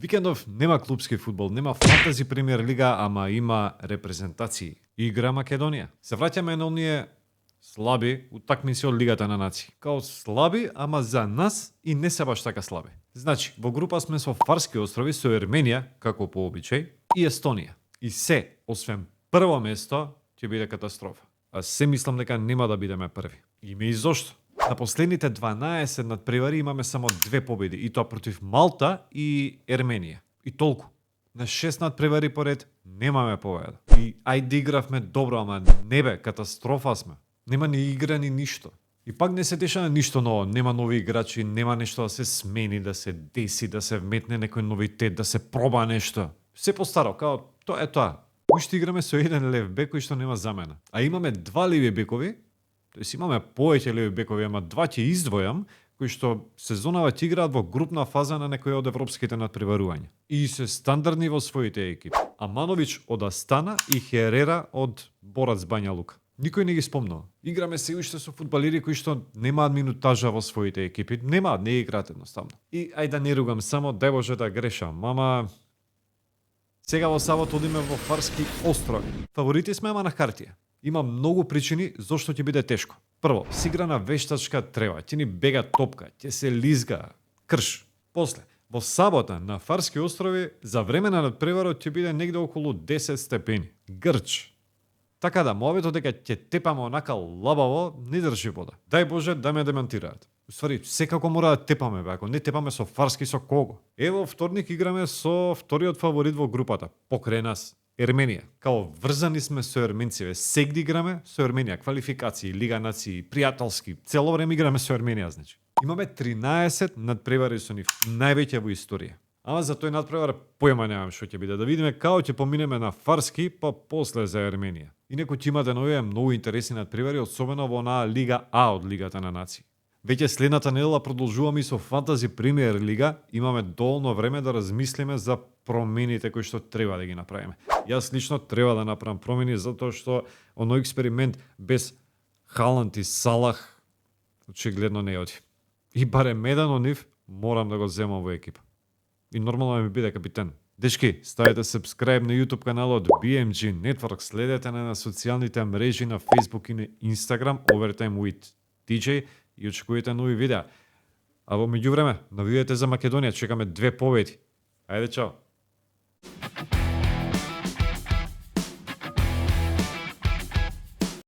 Викендов нема клупски фудбал, нема фантази премиер лига, ама има репрезентации. Игра Македонија. Се враќаме на оние слаби утакмици од Лигата на нации. Као слаби, ама за нас и не се баш така слаби. Значи, во група сме со Фарски острови, со Ерменија, како по обичај, и Естонија. И се, освен прво место, ќе биде катастрофа. А се мислам дека нема да бидеме први. Име и зошто. На последните 12 надпревари имаме само 2 победи, и тоа против Малта и Ерменија. И толку. На 6 надпревари поред немаме победа. И ајде игравме добро, ама не бе, катастрофа сме. Нема ни игра ни ништо. И пак не се дешава ништо ново, нема нови играчи, нема нешто да се смени, да се деси, да се вметне некој новитет, да се проба нешто. Се постаро, као тоа е тоа. Уште играме со еден лев бек кој што нема замена. А имаме 2 леви бекови, тоест имаме повеќе леви бекови, ама 2 ќе издвојам, кои што сезонава ќе играат во групна фаза на некои од европските надпреварувања. И се стандардни во своите екипи. Амановиќ од Астана и Херера од Борац Бања Лука. Никој не ги спомнува. Играме се уште со фудбалери кои што немаат минутажа во своите екипи, немаат, не играат едноставно. И ајде да не ругам само, дај Боже да грешам, ама сега во сабота одиме во Фарски острови. Фаворити сме, ама на хартија. Има многу причини зошто ќе биде тешко. Прво, се игра на вештачка трева, ќе ни бега топка, ќе се лизга, крш. После, во сабота на Фарски острови за време на надпреварот ќе биде негде околу 10 степени. Грч. Така да, мојавето дека ќе тепаме онака лабаво не држи вода. Дај Боже да ме демантираат. Уствари, секако мора да тепаме, бе. Ако не тепаме со Фарски, со кого? Ево, вторник играме со вториот фаворит во групата, покрај нас. Ерменија. Као врзани сме со ерменциве. Сегди играме со Ерменија. Квалификации, Лига нации, пријателски. Цело време играме со Ерменија, значи. Имаме 13 надпревари со нив. Највеќе во историја. Ама за тој надпревар појма немам што ќе биде. Да видиме како ќе поминеме на Фарски, па после за Ерменија. Инаку ќе имате нови многу интересни надпревари, особено во онаа Лига А од Лигата на нации. Веќе следната недела продолжуваме и со Фантази Премиер Лига, имаме доволно време да размислиме за промените кои што треба да ги направиме. Јас лично треба да направам промени затоа што оној експеримент без Халанд и Салах очигледно не оди. И барем еден од нив морам да го земам во екипа. И нормално да ми биде капитен. Дечки, ставете subscribe на YouTube каналот BMG Network, следете на социјалните мрежи на Facebook и на Instagram Overtime with DJ и очекувате нови видеа. А во меѓувреме, навијете за Македонија, чекаме 2 победи. Ајде, чао!